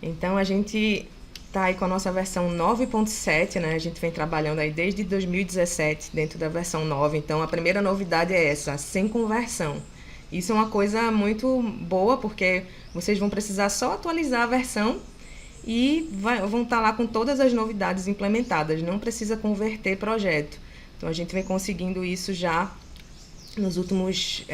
Então, a gente tá aí com a nossa versão 9.7, né? A gente vem trabalhando aí desde 2017 dentro da versão 9. Então, a primeira novidade é essa, sem conversão. Isso é uma coisa muito boa, porque vocês vão precisar só atualizar a versão e vão estar lá com todas as novidades implementadas. Não precisa converter projeto. Então, a gente vem conseguindo isso já nos últimos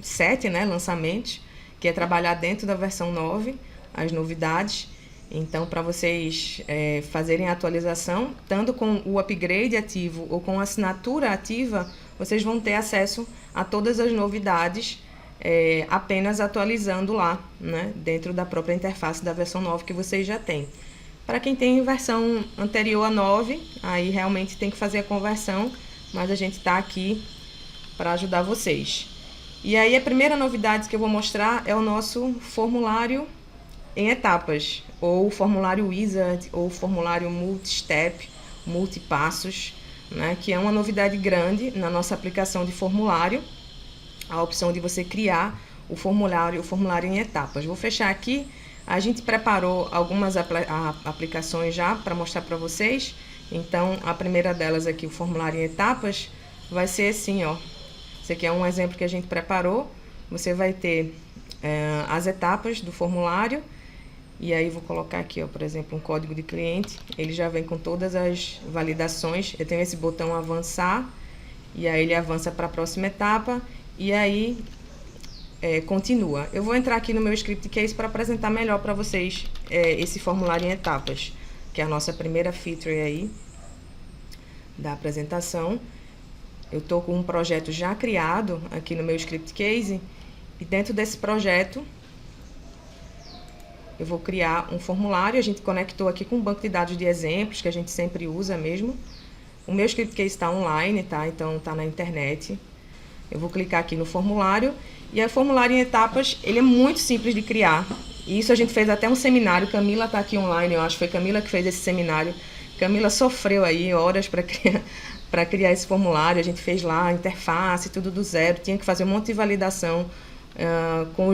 7, né, lançamentos, que é trabalhar dentro da versão 9, as novidades. Então, para vocês fazerem a atualização, tanto com o upgrade ativo ou com a assinatura ativa, vocês vão ter acesso a todas as novidades apenas atualizando lá, né, dentro da própria interface da versão 9 que vocês já têm. Para quem tem versão anterior a 9, aí realmente tem que fazer a conversão, mas a gente está aqui para ajudar vocês. E aí a primeira novidade que eu vou mostrar é o nosso formulário em etapas, ou formulário Wizard, ou formulário multi-step, multipassos, né, que é uma novidade grande na nossa aplicação de formulário, a opção de você criar o formulário em etapas. Vou fechar aqui. A gente preparou algumas aplicações já para mostrar para vocês. Então, a primeira delas aqui, o formulário em etapas, vai ser assim, ó. Esse aqui é um exemplo que a gente preparou. Você vai ter as etapas do formulário. E aí, vou colocar aqui, ó, por exemplo, um código de cliente. Ele já vem com todas as validações. Eu tenho esse botão avançar. E aí, ele avança para a próxima etapa. E aí, continua. Eu vou entrar aqui no meu script case para apresentar melhor para vocês esse formulário em etapas, que é a nossa primeira feature aí da apresentação. Eu estou com um projeto já criado aqui no meu script case, e dentro desse projeto eu vou criar um formulário. A gente conectou aqui com um banco de dados de exemplos, que a gente sempre usa mesmo. O meu script case está online, tá? Então está na internet. Eu vou clicar aqui no formulário, e o formulário em etapas, ele é muito simples de criar. E isso a gente fez até um seminário. Camila está aqui online, eu acho que foi Camila que fez esse seminário. Camila sofreu aí horas para criar esse formulário. A gente fez lá a interface, tudo do zero. Tinha que fazer um monte de validação com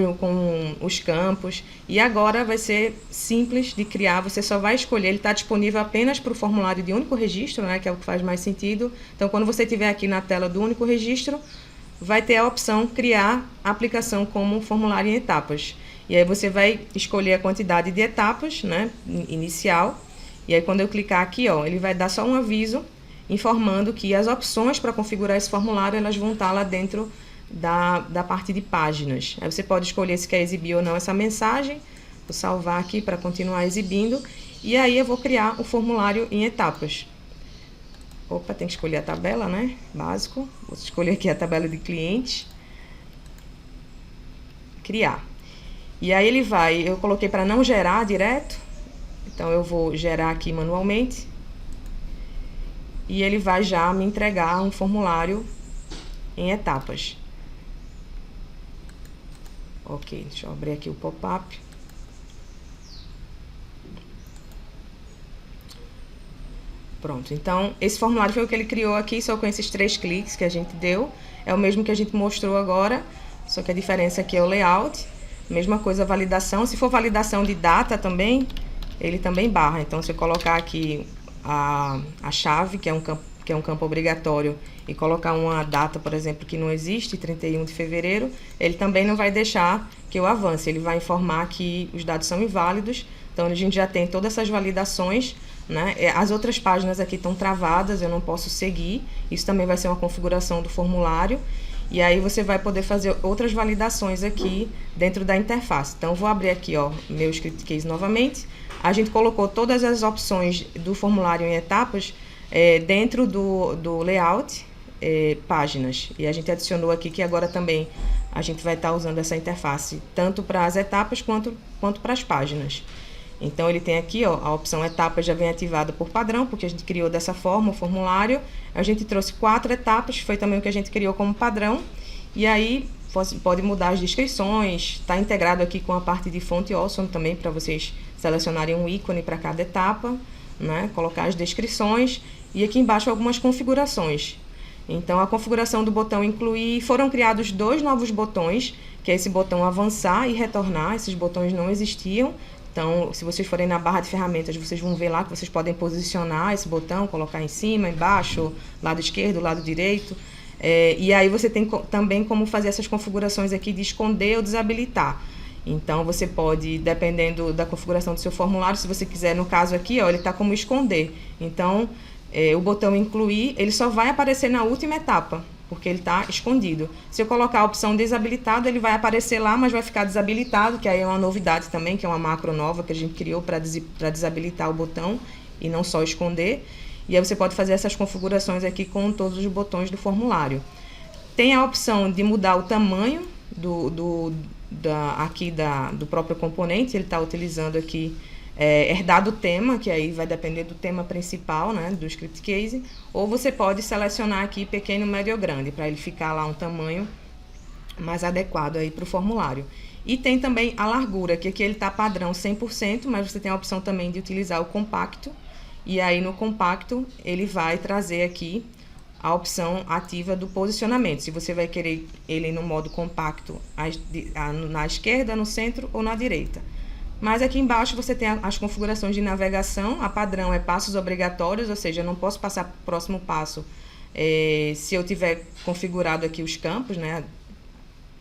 os campos. E agora vai ser simples de criar. Você só vai escolher, ele está disponível apenas para o formulário de único registro, né, que é o que faz mais sentido. Então, quando você estiver aqui na tela do único registro, vai ter a opção criar a aplicação como formulário em etapas. E aí você vai escolher a quantidade de etapas, né, inicial. E aí quando eu clicar aqui, ó, ele vai dar só um aviso informando que as opções para configurar esse formulário, elas vão estar lá dentro da parte de páginas. Aí você pode escolher se quer exibir ou não essa mensagem. Vou salvar aqui para continuar exibindo. E aí eu vou criar o formulário em etapas. Opa, tem que escolher a tabela, né? Básico. Vou escolher aqui a tabela de cliente. Criar. E aí ele vai, eu coloquei para não gerar direto. Então eu vou gerar aqui manualmente. E ele vai já me entregar um formulário em etapas. Ok, deixa eu abrir aqui o pop-up. Pronto, então esse formulário foi o que ele criou aqui, só com esses 3 cliques que a gente deu. É o mesmo que a gente mostrou agora, só que a diferença aqui é o layout. Mesma coisa a validação. Se for validação de data também, ele também barra. Então, se eu colocar aqui a chave, que é um campo obrigatório, e colocar uma data, por exemplo, que não existe, 31 de fevereiro, ele também não vai deixar que eu avance. Ele vai informar que os dados são inválidos. Então, a gente já tem todas essas validações, né? As outras páginas aqui estão travadas, eu não posso seguir. Isso também vai ser uma configuração do formulário. E aí você vai poder fazer outras validações aqui dentro da interface. Então, vou abrir aqui, ó, meu script case novamente. A gente colocou todas as opções do formulário em etapas dentro do layout, páginas. E a gente adicionou aqui que agora também a gente vai estar usando essa interface tanto para as etapas quanto para as páginas. Então, ele tem aqui, ó, a opção etapas já vem ativada por padrão, porque a gente criou dessa forma o formulário. A gente trouxe 4 etapas, foi também o que a gente criou como padrão. E aí, pode mudar as descrições, está integrado aqui com a parte de fonte awesome também, para vocês selecionarem um ícone para cada etapa, né? Colocar as descrições e aqui embaixo algumas configurações. Então, a configuração do botão incluir, foram criados 2 novos botões, que é esse botão avançar e retornar. Esses botões não existiam. Então, se vocês forem na barra de ferramentas, vocês vão ver lá que vocês podem posicionar esse botão, colocar em cima, embaixo, lado esquerdo, lado direito. E aí você tem também como fazer essas configurações aqui de esconder ou desabilitar. Então, você pode, dependendo da configuração do seu formulário, se você quiser, no caso aqui, ó, ele está como esconder. Então, o botão incluir, ele só vai aparecer na última etapa, porque ele está escondido. Se eu colocar a opção desabilitado, ele vai aparecer lá, mas vai ficar desabilitado, que aí é uma novidade também, que é uma macro nova que a gente criou para desabilitar o botão e não só esconder. E aí você pode fazer essas configurações aqui com todos os botões do formulário. Tem a opção de mudar o tamanho do próprio componente. Ele está utilizando aqui herdado tema, que aí vai depender do tema principal, né, do script case, ou você pode selecionar aqui pequeno, médio ou grande, para ele ficar lá um tamanho mais adequado aí para o formulário. E tem também a largura, que aqui ele está padrão 100%, mas você tem a opção também de utilizar o compacto, e aí no compacto ele vai trazer aqui a opção ativa do posicionamento, se você vai querer ele no modo compacto na esquerda, no centro ou na direita. Mas aqui embaixo você tem as configurações de navegação. A padrão é passos obrigatórios, ou seja, eu não posso passar para o próximo passo se eu tiver configurado aqui os campos, né?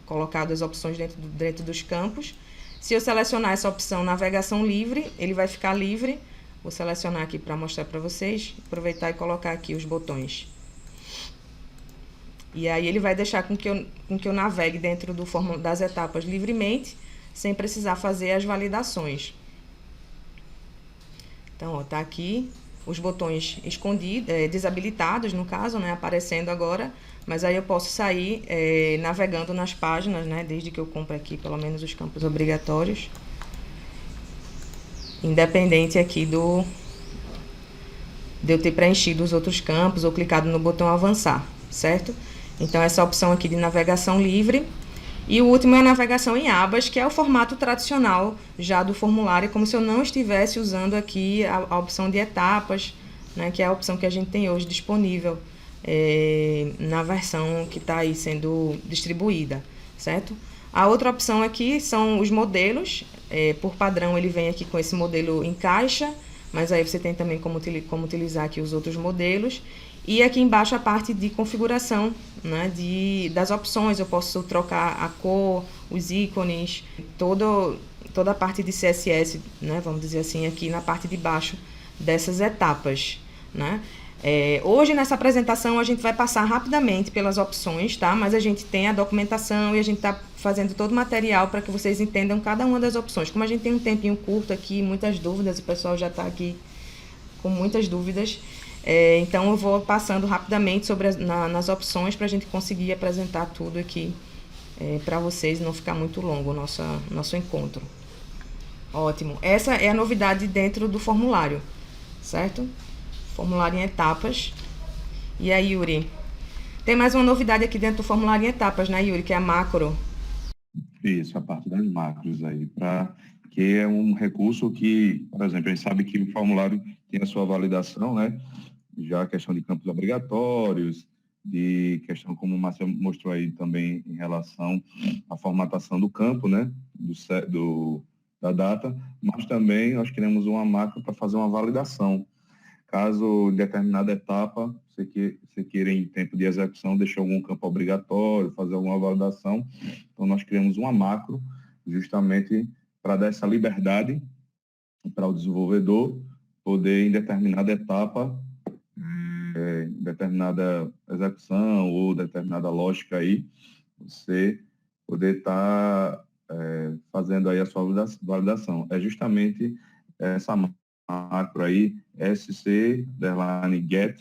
Colocado as opções dentro dos campos. Se eu selecionar essa opção navegação livre, ele vai ficar livre. Vou selecionar aqui para mostrar para vocês. Aproveitar e colocar aqui os botões. E aí ele vai deixar com que eu navegue dentro das etapas livremente, sem precisar fazer as validações. Então, ó, tá aqui os botões escondidos, desabilitados, no caso, né, aparecendo agora, mas aí eu posso sair navegando nas páginas, né, desde que eu compre aqui pelo menos os campos obrigatórios, independente aqui de eu ter preenchido os outros campos ou clicado no botão avançar, certo? Então, essa opção aqui de navegação livre. E o último é a navegação em abas, que é o formato tradicional já do formulário, como se eu não estivesse usando aqui a opção de etapas, né, que é a opção que a gente tem hoje disponível na versão que está aí sendo distribuída, certo? A outra opção aqui são os modelos. Por padrão, ele vem aqui com esse modelo em caixa, mas aí você tem também como utilizar aqui os outros modelos. E aqui embaixo a parte de configuração, né, das opções. Eu posso trocar a cor, os ícones, toda a parte de CSS, né, vamos dizer assim, aqui na parte de baixo dessas etapas, né. Hoje nessa apresentação a gente vai passar rapidamente pelas opções, tá? Mas a gente tem a documentação e a gente está fazendo todo o material para que vocês entendam cada uma das opções. Como a gente tem um tempinho curto aqui, muitas dúvidas, o pessoal já está aqui com muitas dúvidas. Então, eu vou passando rapidamente nas opções para a gente conseguir apresentar tudo aqui para vocês, não ficar muito longo o nosso encontro. Ótimo. Essa é a novidade dentro do formulário, certo? Formulário em etapas. E aí, Yuri? Tem mais uma novidade aqui dentro do formulário em etapas, né, Yuri? Que é a macro. Isso, a parte das macros aí, que é um recurso que, por exemplo, a gente sabe que o formulário tem a sua validação, né? Já a questão de campos obrigatórios, de questão como o Márcio mostrou aí também em relação à formatação do campo, né, da data, mas também nós queremos uma macro para fazer uma validação. Caso em determinada etapa você queira em tempo de execução deixar algum campo obrigatório, fazer alguma validação, então nós criamos uma macro justamente para dar essa liberdade para o desenvolvedor poder em determinada etapa determinada execução ou determinada lógica aí, você poder estar fazendo aí a sua validação. É justamente essa macro aí, sc, get,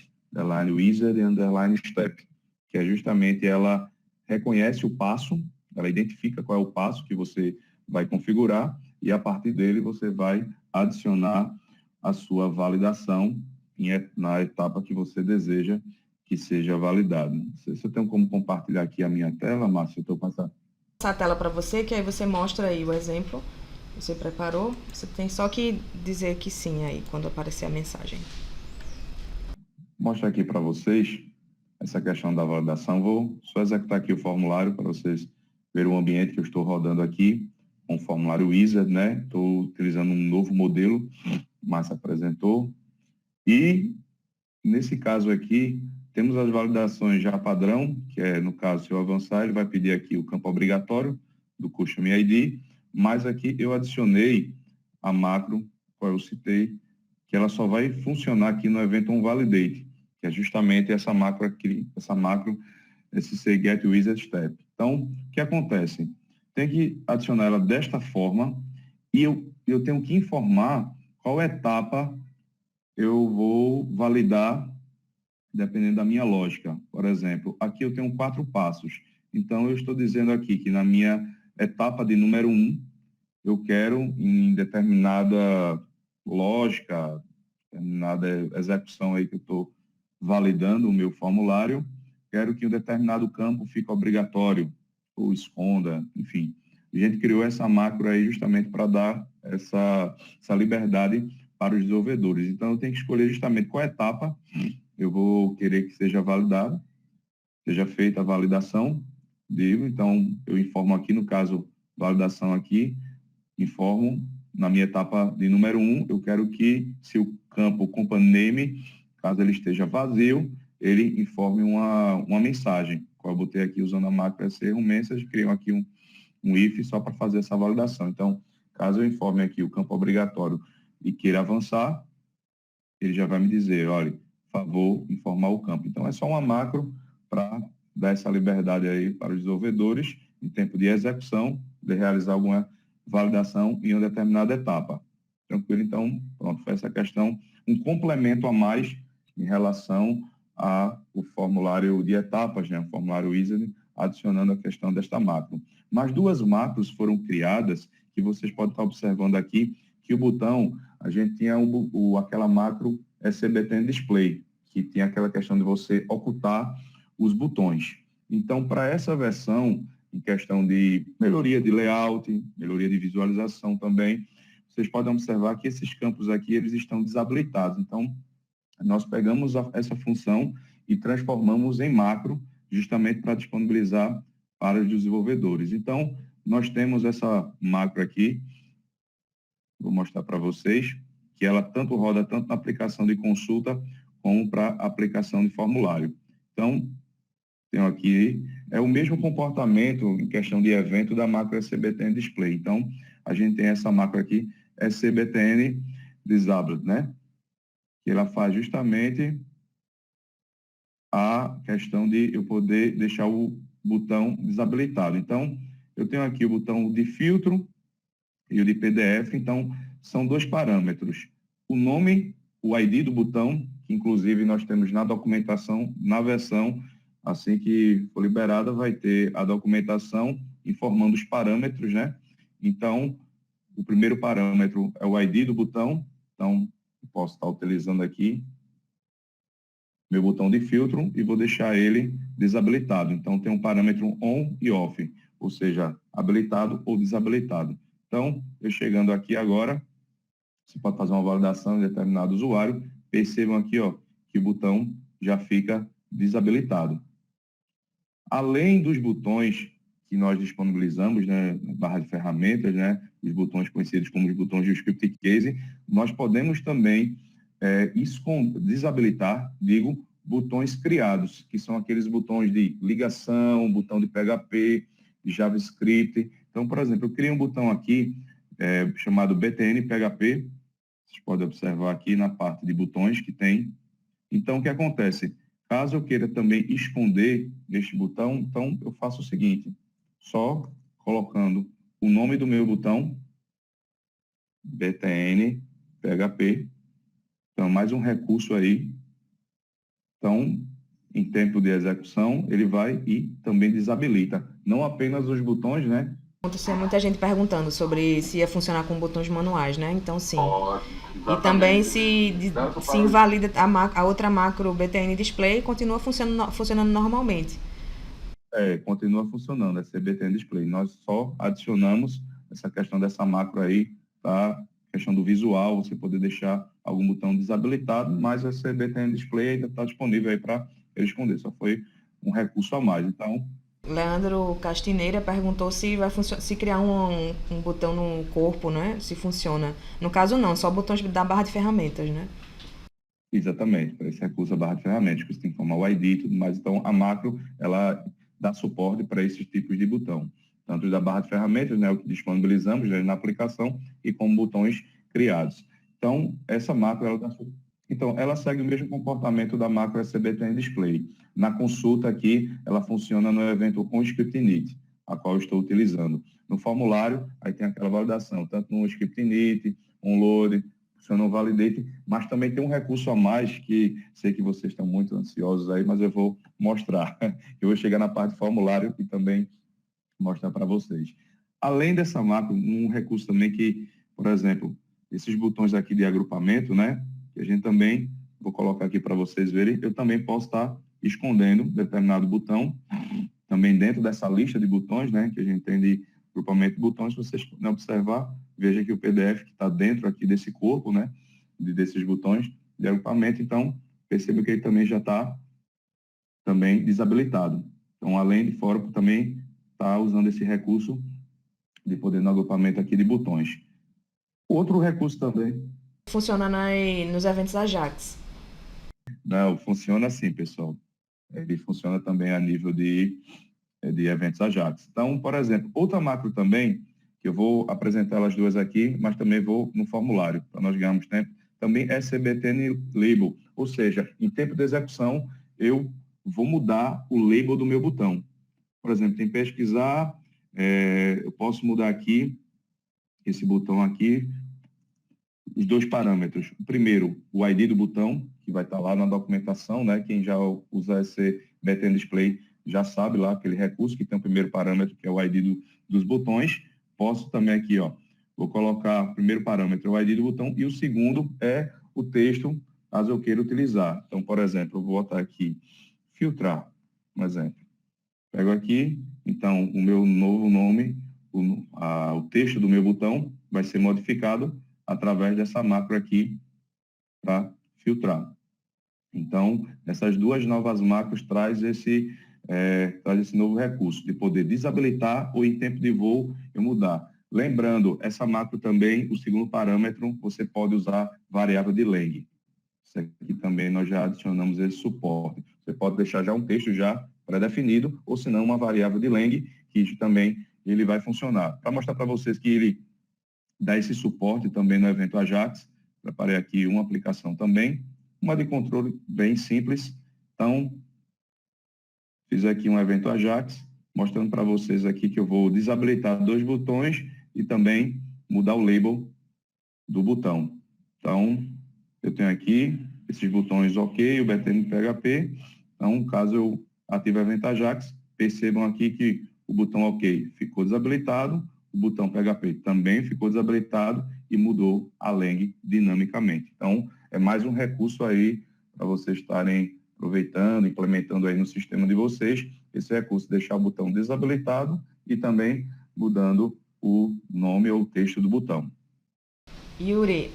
wizard e step, que é justamente ela reconhece o passo, ela identifica qual é o passo que você vai configurar e a partir dele você vai adicionar a sua validação na etapa que você deseja que seja validado. Se eu tenho como compartilhar aqui a minha tela, Márcio, eu estou passando a tela para você, que aí você mostra aí o exemplo. Você preparou? Você tem só que dizer que sim aí, quando aparecer a mensagem. Vou mostrar aqui para vocês essa questão da validação. Vou só executar aqui o formulário para vocês verem o ambiente que eu estou rodando aqui. com o formulário Wizard, né? Estou utilizando um novo modelo, Márcia apresentou. E, nesse caso aqui, temos as validações já padrão, que é, no caso, se eu avançar, ele vai pedir aqui o campo obrigatório do Custom ID, mas aqui eu adicionei a macro, qual eu citei, que ela só vai funcionar aqui no evento onValidate, que é justamente essa macro aqui, esse getWizardStep. Então, o que acontece? Tem que adicionar ela desta forma e eu tenho que informar qual etapa eu vou validar dependendo da minha lógica. Por exemplo, aqui eu tenho 4 passos. Então, eu estou dizendo aqui que na minha etapa de número 1, eu quero, em determinada lógica, determinada execução aí que eu estou validando o meu formulário, quero que um determinado campo fique obrigatório, ou esconda, enfim. A gente criou essa macro aí justamente para dar essa liberdade para os desenvolvedores. Então, eu tenho que escolher justamente qual etapa eu vou querer que seja validado, seja feita a validação, digo, então eu informo aqui, no caso, validação aqui, informo na minha etapa de número 1, eu quero que, se o campo company name, caso ele esteja vazio, ele informe uma mensagem, qual eu botei aqui usando a macro SR message, criei aqui um if só para fazer essa validação. Então, caso eu informe aqui o campo obrigatório e queira avançar, ele já vai me dizer, olha, favor informar o campo. Então, é só uma macro para dar essa liberdade aí para os desenvolvedores, em tempo de execução, de realizar alguma validação em uma determinada etapa. Tranquilo? Então, pronto, foi essa questão, um complemento a mais em relação ao formulário de etapas, né? O formulário Wizard, adicionando a questão desta macro. Mas 2 macros foram criadas, que vocês podem estar observando aqui, que o botão, a gente tinha aquela macro SCBTN Display, que tinha aquela questão de você ocultar os botões. Então, para essa versão, em questão de melhoria de layout, melhoria de visualização também, vocês podem observar que esses campos aqui, eles estão desabilitados. Então, nós pegamos essa função e transformamos em macro, justamente para disponibilizar para os desenvolvedores. Então, nós temos essa macro aqui, vou mostrar para vocês, que ela roda tanto na aplicação de consulta como para aplicação de formulário. Então, tenho aqui, é o mesmo comportamento em questão de evento da macro SCBTN Display. Então, a gente tem essa macro aqui, SCBTN Disabled, né? Que ela faz justamente a questão de eu poder deixar o botão desabilitado. Então, eu tenho aqui o botão de filtro e o de PDF, então, são 2 parâmetros. O nome, o ID do botão, que inclusive nós temos na documentação, na versão, assim que for liberada, vai ter a documentação informando os parâmetros, né? Então, o primeiro parâmetro é o ID do botão, então, eu posso estar utilizando aqui meu botão de filtro e vou deixar ele desabilitado. Então, tem um parâmetro on e off, ou seja, habilitado ou desabilitado. Então, eu chegando aqui agora, você pode fazer uma validação em determinado usuário, percebam aqui, ó, que o botão já fica desabilitado. Além dos botões que nós disponibilizamos, né, na barra de ferramentas, né, os botões conhecidos como os botões de script case, nós podemos também desabilitar, digo, botões criados, que são aqueles botões de ligação, botão de PHP, de JavaScript. Então, por exemplo, eu criei um botão aqui chamado BTN PHP, vocês podem observar aqui na parte de botões que tem. Então, o que acontece? Caso eu queira também esconder este botão, então eu faço o seguinte, só colocando o nome do meu botão, BTN PHP, então mais um recurso aí. Então, em tempo de execução, ele vai e também desabilita. Não apenas os botões, né? Tem muita gente perguntando sobre se ia funcionar com botões manuais, né? Então, sim. E Exatamente. também se invalida a outra macro BTN Display, continua funcionando normalmente. Continua funcionando, é CBTN Display. Nós só adicionamos essa questão dessa macro aí, tá? Questão do visual, você poder deixar algum botão desabilitado, mas a CBTN Display ainda está disponível aí para ele esconder, só foi um recurso a mais. Então, Leandro Castineira perguntou se vai se criar um botão no corpo, né? Se funciona. No caso, não, só botões da barra de ferramentas, né? Exatamente, para esse recurso a barra de ferramentas, que você tem que formar o ID e tudo mais. Então, a macro, ela dá suporte para esses tipos de botão. Tanto da barra de ferramentas, né, o que disponibilizamos, né, na aplicação, e como botões criados. Então, essa macro, ela segue o mesmo comportamento da macro SCBTN Display. Na consulta aqui, ela funciona no evento com script init, a qual eu estou utilizando. No formulário, aí tem aquela validação, tanto no script init, um load, funciona o validate, mas também tem um recurso a mais que sei que vocês estão muito ansiosos aí, mas eu vou mostrar. Eu vou chegar na parte de formulário e também mostrar para vocês. Além dessa macro, um recurso também que, por exemplo, esses botões aqui de agrupamento, né, que a gente também, vou colocar aqui para vocês verem, eu também posso estar escondendo determinado botão, também dentro dessa lista de botões, né, que a gente tem de agrupamento de botões, se vocês puderem observar, veja que o PDF que está dentro aqui desse corpo, né, desses botões de agrupamento, então, perceba que ele também já está também desabilitado. Então, além de fora, também está usando esse recurso de poder no agrupamento aqui de botões. Outro recurso também. Funciona nos eventos Ajax. Não, funciona assim, pessoal. Ele funciona também a nível de eventos Ajax. Então, por exemplo, outra macro também, que eu vou apresentar elas duas aqui, mas também vou no formulário, para nós ganharmos tempo, também é CBTN Label, ou seja, em tempo de execução, eu vou mudar o label do meu botão. Por exemplo, tem pesquisar, eu posso mudar aqui, esse botão aqui, os dois parâmetros. O primeiro, o ID do botão, que vai estar lá na documentação, né? Quem já usa esse BTN Display já sabe lá aquele recurso que tem o primeiro parâmetro, que é o ID dos botões. Posso também aqui, ó, vou colocar o primeiro parâmetro, o ID do botão, e o segundo é o texto, caso eu queira utilizar. Então, por exemplo, eu vou botar aqui, filtrar, um exemplo. Pego aqui, então, o meu novo nome, o texto do meu botão vai ser modificado através dessa macro aqui para filtrar. Então, essas duas novas macros traz esse novo recurso de poder desabilitar ou em tempo de voo eu mudar. Lembrando, essa macro também, o segundo parâmetro, você pode usar variável de lang. Isso aqui também nós já adicionamos esse suporte. Você pode deixar já um texto já pré-definido, ou se não, uma variável de lang, que também ele vai funcionar. Para mostrar para vocês que ele dá esse suporte também no evento Ajax, preparei aqui uma aplicação também, uma de controle bem simples. Então, fiz aqui um evento Ajax, mostrando para vocês aqui que eu vou desabilitar dois botões e também mudar o label do botão. Então, eu tenho aqui esses botões OK, o BTN PHP. Então, caso eu ative o evento Ajax, percebam aqui que o botão OK ficou desabilitado, o botão PHP também ficou desabilitado e mudou a lang dinamicamente. Então, é mais um recurso aí para vocês estarem aproveitando, implementando aí no sistema de vocês, esse recurso, deixar o botão desabilitado e também mudando o nome ou o texto do botão. Yuri,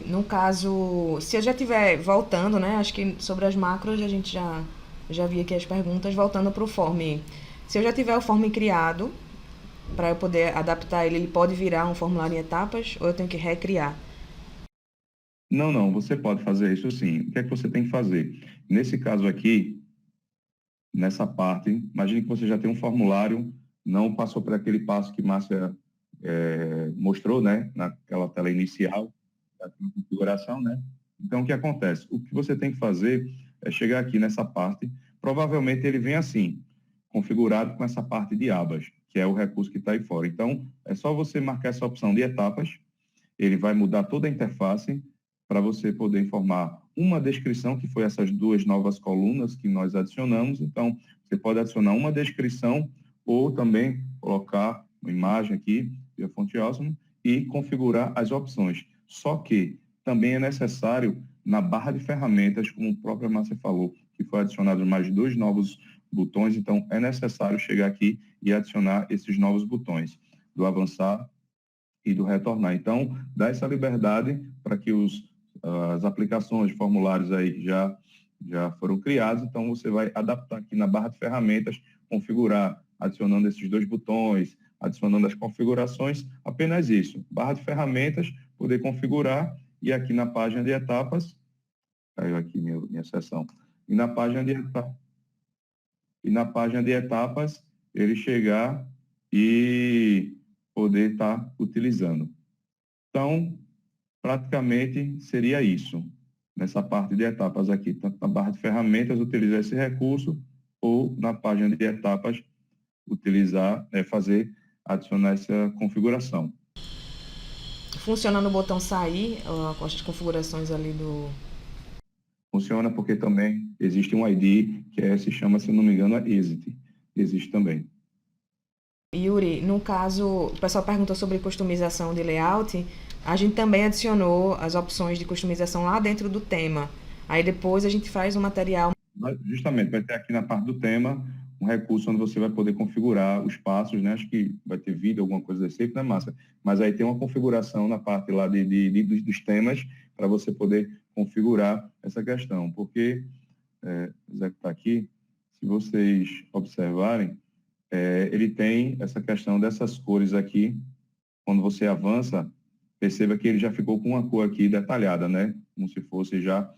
no caso, se eu já estiver voltando, né? Acho que sobre as macros a gente já vi aqui as perguntas, voltando para o form. Se eu já tiver o form criado, para eu poder adaptar ele, ele pode virar um formulário em etapas ou eu tenho que recriar? Não, não, você pode fazer isso sim. O que é que você tem que fazer? Nesse caso aqui, nessa parte, imagine que você já tem um formulário, não passou por aquele passo que Márcia mostrou, né, naquela tela inicial da configuração, né? Então, o que acontece? O que você tem que fazer é chegar aqui nessa parte, provavelmente ele vem assim, configurado com essa parte de abas, que é o recurso que está aí fora. Então, é só você marcar essa opção de etapas, ele vai mudar toda a interface para você poder informar uma descrição, que foi essas duas novas colunas que nós adicionamos. Então, você pode adicionar uma descrição ou também colocar uma imagem aqui, via fonte Awesome, e configurar as opções. Só que também é necessário, na barra de ferramentas, como o próprio Márcia falou, que foi adicionado mais dois novos botões, então é necessário chegar aqui e adicionar esses novos botões, do avançar e do retornar. Então, dá essa liberdade para que as aplicações, formulários aí já foram criados, então você vai adaptar aqui na barra de ferramentas, configurar adicionando esses dois botões, adicionando as configurações, apenas isso. Barra de ferramentas, poder configurar, e aqui na página de etapas, caiu aqui minha seção, e na página de etapas, ele chegar e poder estar utilizando. Então, praticamente seria isso. Nessa parte de etapas aqui, tanto na barra de ferramentas, utilizar esse recurso, ou na página de etapas, utilizar, adicionar essa configuração. Funciona no botão sair, com as configurações ali do... Funciona porque também existe um ID que se chama, se não me engano, Exit. Existe também. Yuri, no caso, o pessoal perguntou sobre customização de layout, a gente também adicionou as opções de customização lá dentro do tema. Aí depois a gente faz um material. Justamente, vai ter aqui na parte do tema um recurso onde você vai poder configurar os passos, né? Acho que vai ter vídeo, alguma coisa desse tipo, né, Márcia? Mas aí tem uma configuração na parte lá dos temas para você poder configurar essa questão. Porque, o Zé que está aqui, se vocês observarem, ele tem essa questão dessas cores aqui. Quando você avança, perceba que ele já ficou com uma cor aqui detalhada, né? Como se fosse já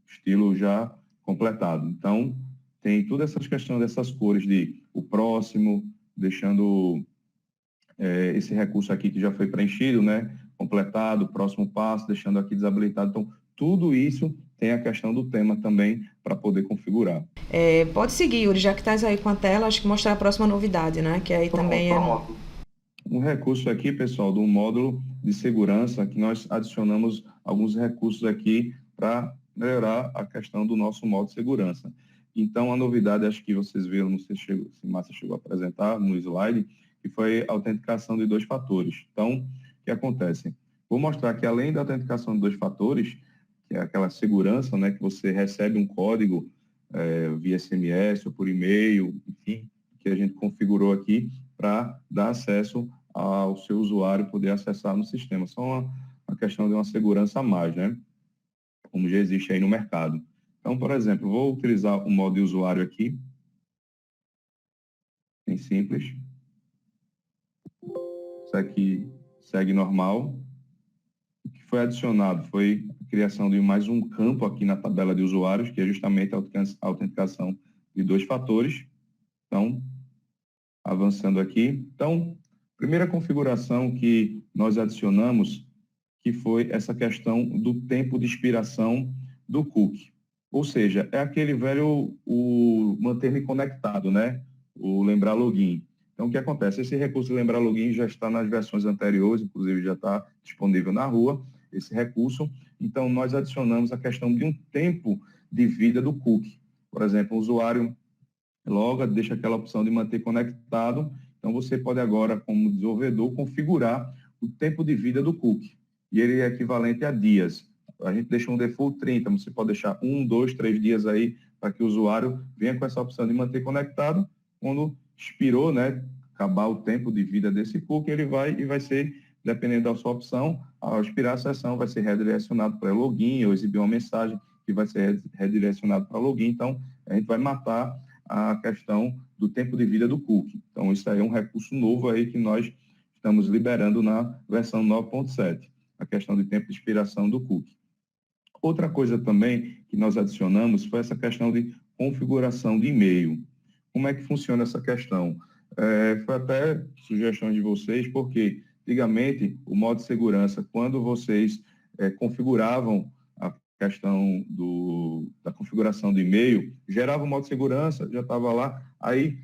estilo já completado. Então, tem todas essas questões dessas cores de o próximo, deixando esse recurso aqui que já foi preenchido, né? Completado, próximo passo, deixando aqui desabilitado. Então, tudo isso tem a questão do tema também para poder configurar. Pode seguir, Yuri, já que estás aí com a tela, acho que mostrar a próxima novidade, né? Que aí também Um recurso aqui, pessoal, do módulo de segurança, que nós adicionamos alguns recursos aqui para melhorar a questão do nosso módulo de segurança. Então, a novidade, acho que vocês viram, não sei se Márcia chegou a apresentar no slide, que foi a autenticação de 2 fatores. Então, o que acontece? Vou mostrar que, além da autenticação de 2 fatores, que é aquela segurança, né, que você recebe um código via SMS ou por e-mail, enfim, que a gente configurou aqui para dar acesso ao seu usuário poder acessar no sistema. Só uma questão de uma segurança a mais, né? Como já existe aí no mercado. Então, por exemplo, vou utilizar o modo de usuário aqui. Bem simples. Isso aqui segue normal. O que foi adicionado foi a criação de mais um campo aqui na tabela de usuários, que é justamente a autenticação de 2 fatores. Então, avançando aqui. Então, primeira configuração que nós adicionamos, que foi essa questão do tempo de expiração do cookie. Ou seja, é aquele velho, o manter-me conectado, né? O lembrar login. Então, o que acontece? Esse recurso de lembrar login já está nas versões anteriores, inclusive já está disponível na rua, esse recurso. Então, nós adicionamos a questão de um tempo de vida do cookie. Por exemplo, o usuário logo deixa aquela opção de manter conectado. Então, você pode agora, como desenvolvedor, configurar o tempo de vida do cookie. E ele é equivalente a dias. A gente deixa um default 30, você pode deixar 1, 2, 3 dias aí para que o usuário venha com essa opção de manter conectado. Quando expirou, né, acabar o tempo de vida desse cookie, ele vai ser, dependendo da sua opção, ao expirar a sessão, vai ser redirecionado para login ou exibir uma mensagem que vai ser redirecionado para login. Então, a gente vai matar a questão do tempo de vida do cookie. Então, isso aí é um recurso novo aí que nós estamos liberando na versão 9.7, a questão de tempo de expiração do cookie. Outra coisa também que nós adicionamos foi essa questão de configuração de e-mail. Como é que funciona essa questão? Foi até sugestão de vocês, porque antigamente o modo de segurança, quando vocês configuravam a questão da configuração do e-mail, gerava o modo de segurança, já estava lá, aí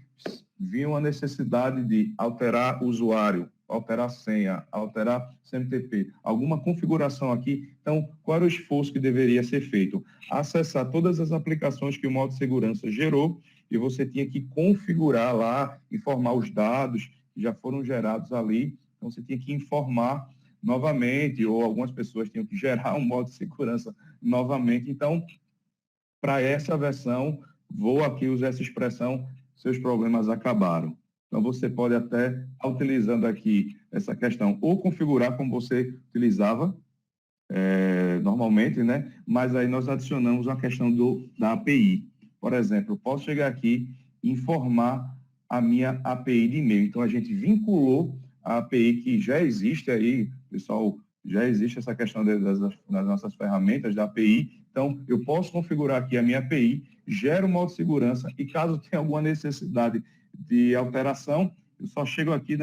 vinha uma necessidade de alterar o usuário, alterar a senha, alterar CMTP, alguma configuração aqui. Então, qual era o esforço que deveria ser feito? Acessar todas as aplicações que o modo de segurança gerou e você tinha que configurar lá, informar os dados que já foram gerados ali. Então, você tinha que informar novamente, ou algumas pessoas tinham que gerar um modo de segurança novamente. Então, para essa versão, vou aqui usar essa expressão, seus problemas acabaram. Então, você pode até, utilizando aqui essa questão, ou configurar como você utilizava normalmente, né? Mas aí nós adicionamos a questão da API. Por exemplo, eu posso chegar aqui e informar a minha API de e-mail. Então, a gente vinculou a API que já existe aí, pessoal, já existe essa questão das nossas ferramentas da API. Então, eu posso configurar aqui a minha API, gero o modo de segurança e caso tenha alguma necessidade de alteração, eu só chego aqui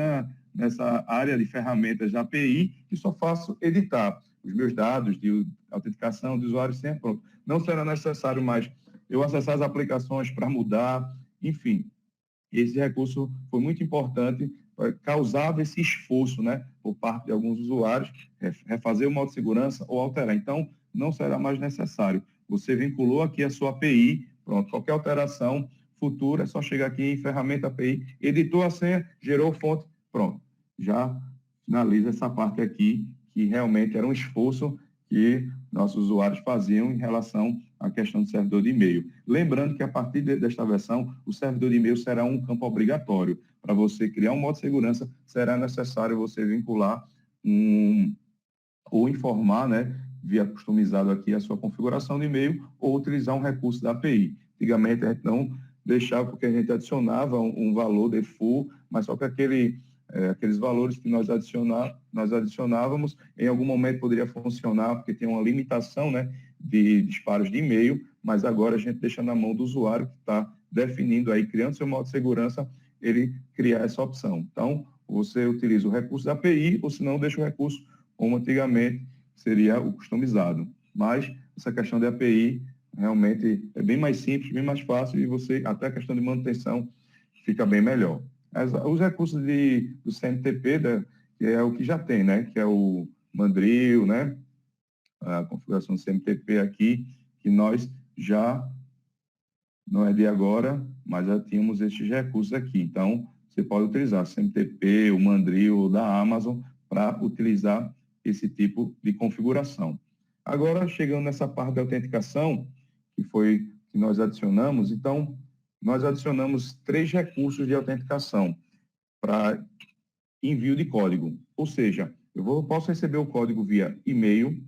nessa área de ferramentas da API e só faço editar os meus dados de autenticação de usuário sempre pronto. Não será necessário mais eu acessar as aplicações para mudar, enfim. Esse recurso foi muito importante, causava esse esforço, né, por parte de alguns usuários, refazer o modo de segurança ou alterar. Então, não será mais necessário. Você vinculou aqui a sua API, pronto, qualquer alteração futura, é só chegar aqui em ferramenta API, editou a senha, gerou fonte, pronto. Já finaliza essa parte aqui, que realmente era um esforço que nossos usuários faziam em relação à questão do servidor de e-mail. Lembrando que a partir desta versão, o servidor de e-mail será um campo obrigatório. Para você criar um modo de segurança, será necessário você vincular ou informar, né, via customizado aqui a sua configuração de e-mail ou utilizar um recurso da API. Antigamente a gente não deixava porque a gente adicionava um valor default, mas só que aqueles valores que nós adicionávamos, em algum momento poderia funcionar, porque tem uma limitação, né, de disparos de e-mail, mas agora a gente deixa na mão do usuário que está definindo aí, criando seu modo de segurança, ele criar essa opção. Então, você utiliza o recurso da API, ou se não, deixa o recurso como antigamente seria o customizado. Mas essa questão de API realmente é bem mais simples, bem mais fácil, e você, até a questão de manutenção, fica bem melhor. Os recursos do CMTP, que é o que já tem, né? Que é o Mandrill, né? A configuração do CMTP aqui, que nós já, não é de agora, mas já tínhamos estes recursos aqui. Então, você pode utilizar o CMTP, o Mandrill da Amazon para utilizar esse tipo de configuração. Agora, chegando nessa parte da autenticação, que foi que nós adicionamos, então, nós adicionamos 3 recursos de autenticação para envio de código. Ou seja, posso receber o código via e-mail,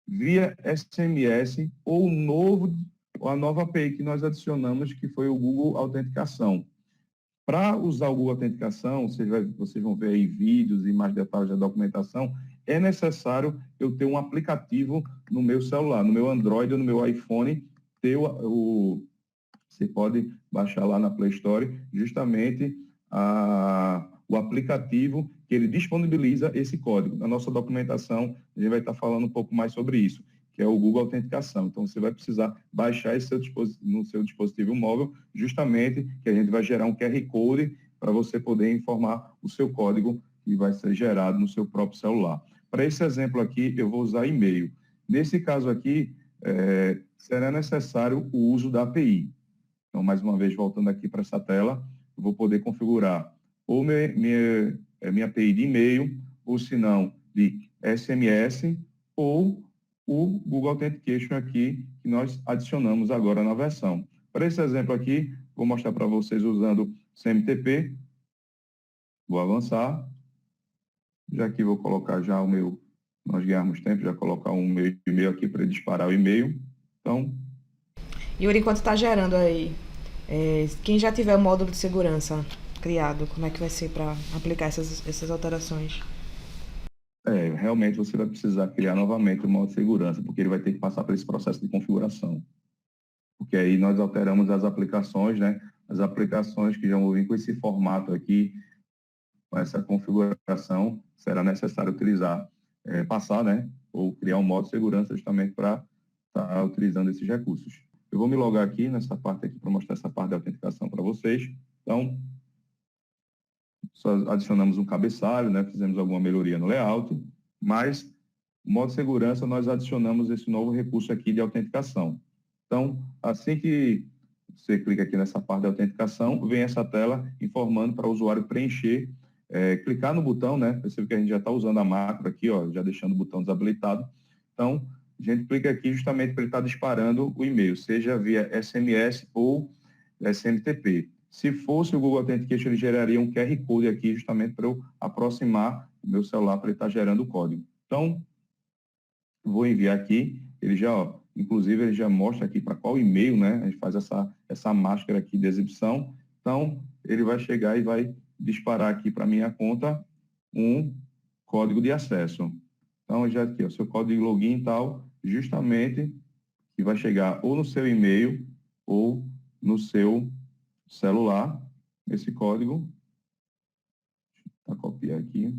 via SMS ou a nova API que nós adicionamos, que foi o Google Autenticação. Para usar o Google Autenticação, vocês vão ver aí vídeos e mais detalhes da documentação, é necessário eu ter um aplicativo no meu celular, no meu Android ou no meu iPhone, você pode baixar lá na Play Store justamente o aplicativo que ele disponibiliza esse código. Na nossa documentação, a gente vai estar falando um pouco mais sobre isso, que é o Google Autenticação. Então, você vai precisar baixar esse no seu dispositivo móvel, justamente que a gente vai gerar um QR Code para você poder informar o seu código que vai ser gerado no seu próprio celular. Para esse exemplo aqui, eu vou usar e-mail. Nesse caso aqui, será necessário o uso da API. Então, mais uma vez, voltando aqui para essa tela, eu vou poder configurar ou minha API de e-mail, ou se não, de SMS, ou o Google Authentication aqui, que nós adicionamos agora na versão. Para esse exemplo aqui, vou mostrar para vocês usando CMTP. Vou avançar. Já aqui vou colocar já nós ganhamos tempo, já colocar um meu e-mail aqui para ele disparar o e-mail. Então, Yuri, enquanto está gerando aí, quem já tiver o módulo de segurança criado, como é que vai ser para aplicar essas alterações? Realmente você vai precisar criar novamente o modo de segurança, porque ele vai ter que passar por esse processo de configuração. Porque aí nós alteramos as aplicações, né? As aplicações que já vão vir com esse formato aqui, com essa configuração, será necessário passar, né? Ou criar um modo de segurança justamente para estar utilizando esses recursos. Eu vou me logar aqui nessa parte aqui para mostrar essa parte de autenticação para vocês. Então, só adicionamos um cabeçalho, né? Fizemos alguma melhoria no layout, mas no modo de segurança nós adicionamos esse novo recurso aqui de autenticação. Então, assim que você clica aqui nessa parte de autenticação, vem essa tela informando para o usuário preencher, clicar no botão, né? Percebe que a gente já está usando a macro aqui, ó, já deixando o botão desabilitado. Então, a gente clica aqui justamente para ele estar disparando o e-mail, seja via SMS ou SMTP. Se fosse o Google Authentication, ele geraria um QR Code aqui justamente para eu aproximar o meu celular para ele estar gerando o código. Então, vou enviar aqui, ele já, ó, inclusive, ele já mostra aqui para qual e-mail, né? A gente faz essa máscara aqui de exibição. Então, ele vai chegar e vai disparar aqui para minha conta um código de acesso. Então, já aqui, o seu código de login e tal, justamente, que vai chegar ou no seu e-mail ou no seu celular, esse código. Vou copiar aqui.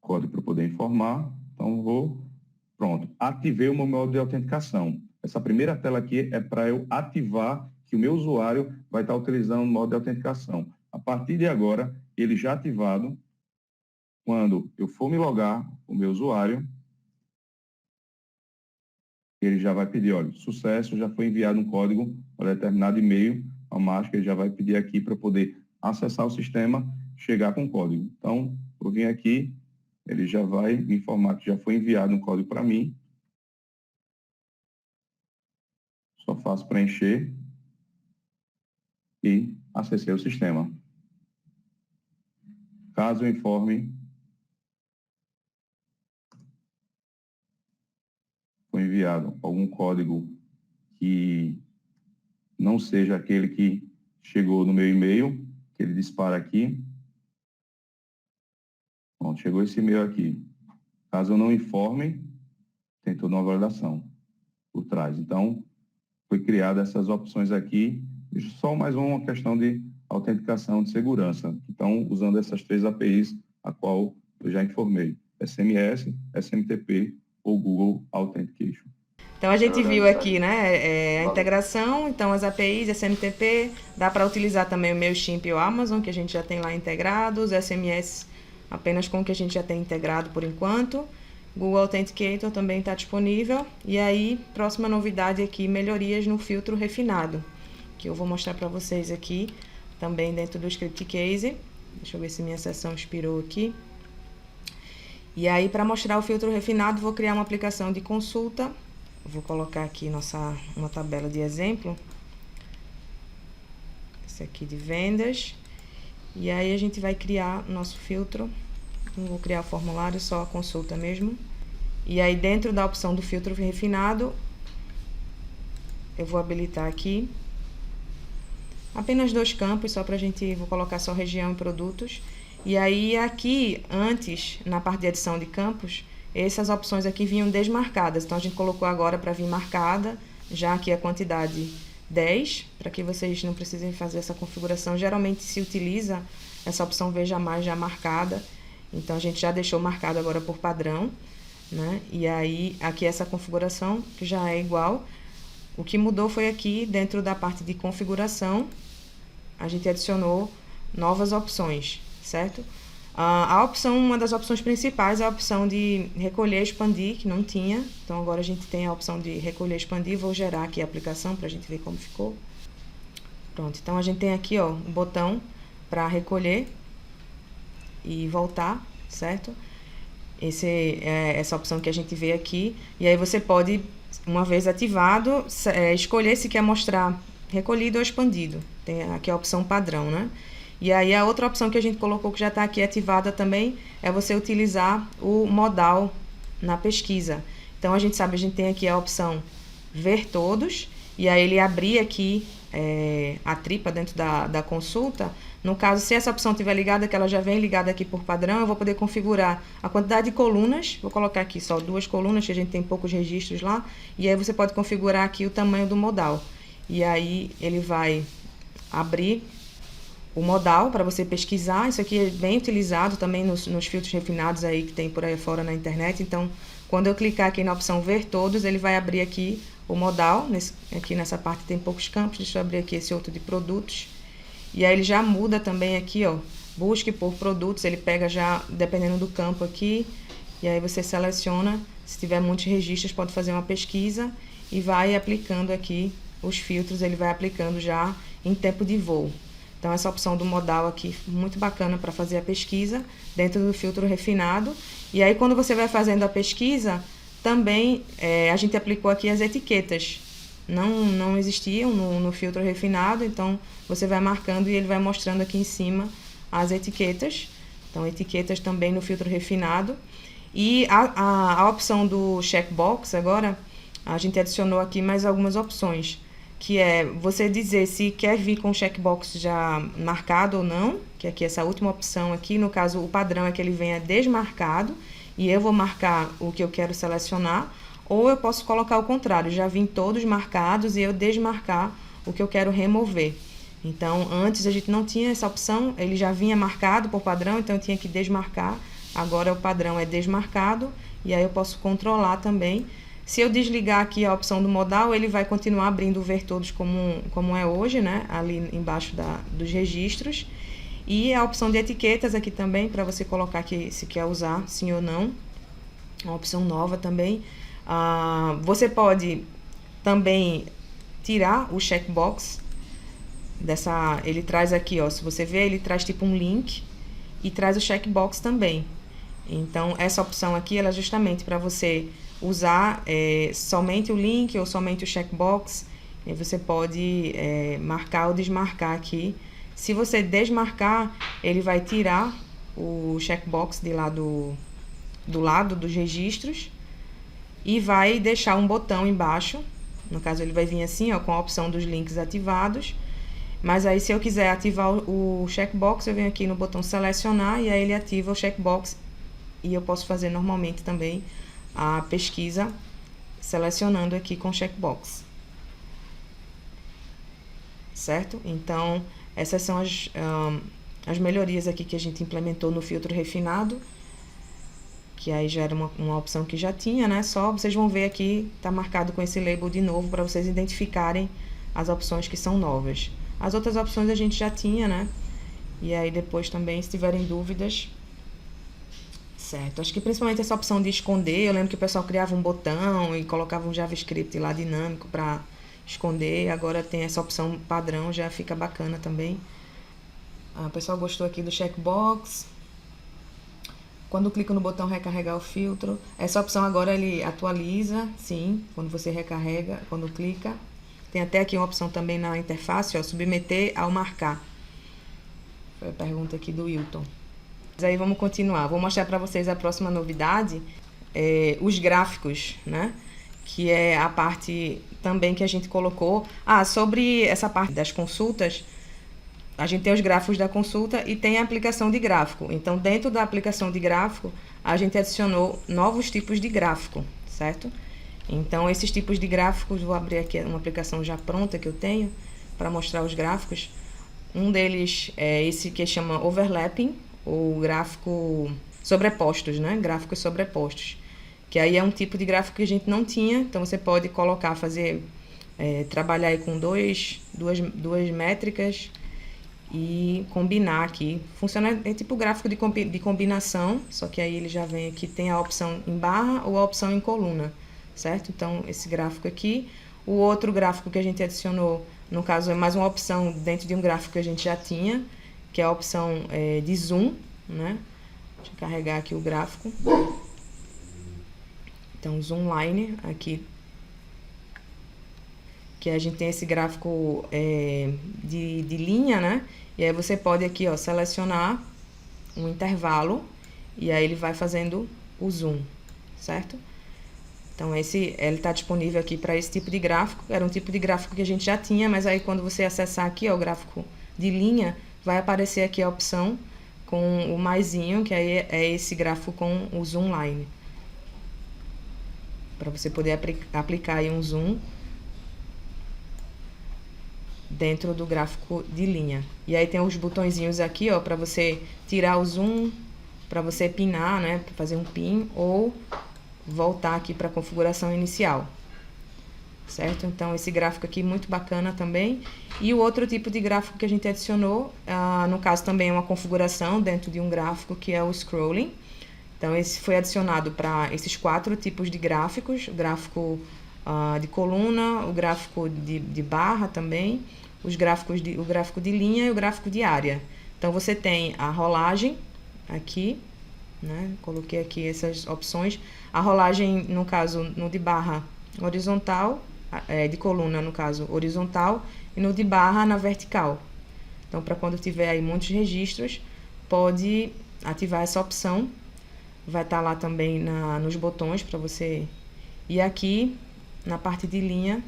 Código para poder informar. Então, pronto, ativei o meu modo de autenticação. Essa primeira tela aqui é para eu ativar que o meu usuário vai estar utilizando o modo de autenticação. A partir de agora, ele já ativado, quando eu for me logar, o meu usuário, ele já vai pedir, olha, sucesso, já foi enviado um código para determinado e-mail, a mágica, ele já vai pedir aqui para poder acessar o sistema, chegar com o código. Então, eu vim aqui, ele já vai me informar que já foi enviado um código para mim. Só faço preencher e acessei o sistema. Caso eu informe, foi enviado algum código que não seja aquele que chegou no meu e-mail, que ele dispara aqui. Pronto, chegou esse e-mail aqui. Caso eu não informe, tem toda uma validação por trás. Então, foi criada essas opções aqui, só mais uma questão de autenticação de segurança. Então, usando essas 3 APIs, a qual eu já informei, SMS, SMTP ou Google Authentication. Então, a gente viu aqui, né, a integração, então as APIs, SMTP, dá para utilizar também o MailChimp e o Amazon, que a gente já tem lá integrados, SMS apenas com o que a gente já tem integrado por enquanto. Google Authenticator também está disponível. E aí, próxima novidade aqui, melhorias no filtro refinado, que eu vou mostrar para vocês aqui, também dentro do Script Case. Deixa eu ver se minha sessão expirou aqui. E aí, para mostrar o filtro refinado, vou criar uma aplicação de consulta. Vou colocar aqui uma tabela de exemplo. Esse aqui de vendas. E aí, a gente vai criar nosso filtro. Não vou criar o formulário, só a consulta mesmo. E aí, dentro da opção do filtro refinado, eu vou habilitar aqui apenas 2 campos, só pra gente, vou colocar só região e produtos. E aí, aqui, antes, na parte de adição de campos, essas opções aqui vinham desmarcadas. Então, a gente colocou agora para vir marcada, já aqui a quantidade 10, para que vocês não precisem fazer essa configuração. Geralmente se utiliza essa opção Veja Mais já marcada. Então, a gente já deixou marcado agora por padrão, né? E aí, aqui essa configuração, que já é igual. O que mudou foi aqui, dentro da parte de configuração, a gente adicionou novas opções, certo? Uma das opções principais é a opção de recolher e expandir, que não tinha. Então, agora a gente tem a opção de recolher e expandir. Vou gerar aqui a aplicação para a gente ver como ficou. Pronto, então a gente tem aqui, ó, um botão para recolher e voltar, certo? Essa opção que a gente vê aqui. E aí você pode, uma vez ativado, escolher se quer mostrar recolhido ou expandido. Tem aqui a opção padrão, né? E aí a outra opção que a gente colocou, que já está aqui ativada também, é você utilizar o modal na pesquisa. Então, a gente tem aqui a opção ver todos, e aí ele abrir aqui a tripa dentro da consulta. No caso, se essa opção estiver ligada, que ela já vem ligada aqui por padrão, eu vou poder configurar a quantidade de colunas. Vou colocar aqui só 2 colunas, que a gente tem poucos registros lá. E aí você pode configurar aqui o tamanho do modal. E aí ele vai abrir o modal para você pesquisar. Isso aqui é bem utilizado também nos filtros refinados aí que tem por aí fora na internet. Então, quando eu clicar aqui na opção ver todos, ele vai abrir aqui o modal. Aqui nessa parte tem poucos campos. Deixa eu abrir aqui esse outro de produtos. E aí ele já muda também aqui, ó, busque por produtos. Ele pega já, dependendo do campo aqui, e aí você seleciona. Se tiver muitos registros, pode fazer uma pesquisa e vai aplicando aqui os filtros. Ele vai aplicando já em tempo de voo. Então, essa opção do modal aqui, muito bacana para fazer a pesquisa dentro do filtro refinado. E aí, quando você vai fazendo a pesquisa, também a gente aplicou aqui as etiquetas. Não existiam no filtro refinado, então você vai marcando e ele vai mostrando aqui em cima as etiquetas. Então, etiquetas também no filtro refinado. E a opção do checkbox, agora, a gente adicionou aqui mais algumas opções. que é você dizer se quer vir com o checkbox já marcado ou não, que aqui essa última opção aqui, no caso o padrão é que ele venha desmarcado e eu vou marcar o que eu quero selecionar, ou eu posso colocar o contrário, já vim todos marcados e eu desmarcar o que eu quero remover. Então, antes a gente não tinha essa opção, ele já vinha marcado por padrão, então eu tinha que desmarcar. Agora o padrão é desmarcado e aí eu posso controlar também. Se eu desligar aqui a opção do modal, ele vai continuar abrindo o ver todos como é hoje, né? Ali embaixo dos registros. E a opção de etiquetas aqui também, para você colocar aqui se quer usar, sim ou não. Uma opção nova também. Você pode também tirar o checkbox ele traz aqui, ó, se você ver, ele traz tipo um link e traz o checkbox também. Então, essa opção aqui, ela é justamente para você usar somente o link ou somente o checkbox. E você pode marcar ou desmarcar aqui. Se você desmarcar, ele vai tirar o checkbox de lá do lado dos registros e vai deixar um botão embaixo. No caso, ele vai vir assim, ó, com a opção dos links ativados. Mas aí, se eu quiser ativar o checkbox, eu venho aqui no botão selecionar e aí ele ativa o checkbox. E eu posso fazer normalmente também a pesquisa selecionando aqui com checkbox. Certo? Então, essas são as melhorias aqui que a gente implementou no filtro refinado. Que aí já era uma opção que já tinha, né? Só vocês vão ver aqui, tá marcado com esse label de novo para vocês identificarem as opções que são novas. As outras opções a gente já tinha, né? E aí depois também, se tiverem dúvidas. Certo, acho que principalmente essa opção de esconder, eu lembro que o pessoal criava um botão e colocava um JavaScript lá dinâmico para esconder. Agora tem essa opção padrão, já fica bacana também. O pessoal gostou aqui do checkbox. Quando eu clico no botão recarregar o filtro, essa opção agora ele atualiza, sim, quando você recarrega, quando clica. Tem até aqui uma opção também na interface, ó, submeter ao marcar. Foi a pergunta aqui do Wilton. Mas aí vamos continuar. Vou mostrar para vocês a próxima novidade, os gráficos, né? Que é a parte também que a gente colocou. Sobre essa parte das consultas, a gente tem os gráficos da consulta e tem a aplicação de gráfico. Então, dentro da aplicação de gráfico, a gente adicionou novos tipos de gráfico, certo? Então, esses tipos de gráficos, vou abrir aqui uma aplicação já pronta que eu tenho para mostrar os gráficos. Um deles é esse que chama overlapping, ou gráfico sobrepostos, né? Gráficos sobrepostos. Que aí é um tipo de gráfico que a gente não tinha, então você pode colocar, trabalhar aí com duas métricas e combinar aqui. Funciona, é tipo gráfico de combinação, só que aí ele já vem aqui, tem a opção em barra ou a opção em coluna, certo? Então, esse gráfico aqui. O outro gráfico que a gente adicionou, no caso, é mais uma opção dentro de um gráfico que a gente já tinha, que é a opção de zoom, né? Deixa eu carregar aqui o gráfico. Então, zoom line aqui, que a gente tem esse gráfico de linha, né? E aí você pode aqui, ó, selecionar um intervalo e aí ele vai fazendo o zoom, certo? Então, ele está disponível aqui para esse tipo de gráfico. Era um tipo de gráfico que a gente já tinha, mas aí quando você acessar aqui, ó, o gráfico de linha, vai aparecer aqui a opção com o maisinho, que aí é esse gráfico com o zoom line. Para você poder aplicar aí um zoom dentro do gráfico de linha. E aí tem os botõezinhos aqui, ó, para você tirar o zoom, para você pinar, né, para fazer um pin, ou voltar aqui para a configuração inicial. Certo? Então, esse gráfico aqui muito bacana também. E o outro tipo de gráfico que a gente adicionou, no caso também é uma configuração dentro de um gráfico, que é o scrolling. Então, esse foi adicionado para esses 4 tipos de gráficos, o gráfico de coluna, o gráfico de barra também, o gráfico de linha e o gráfico de área. Então, você tem a rolagem aqui, né? Coloquei aqui essas opções. A rolagem, no caso, no de barra horizontal, de coluna, no caso, horizontal, e no de barra na vertical. Então, para quando tiver aí muitos registros, pode ativar essa opção. Vai estar lá também nos botões para você. E aqui, na parte de linha,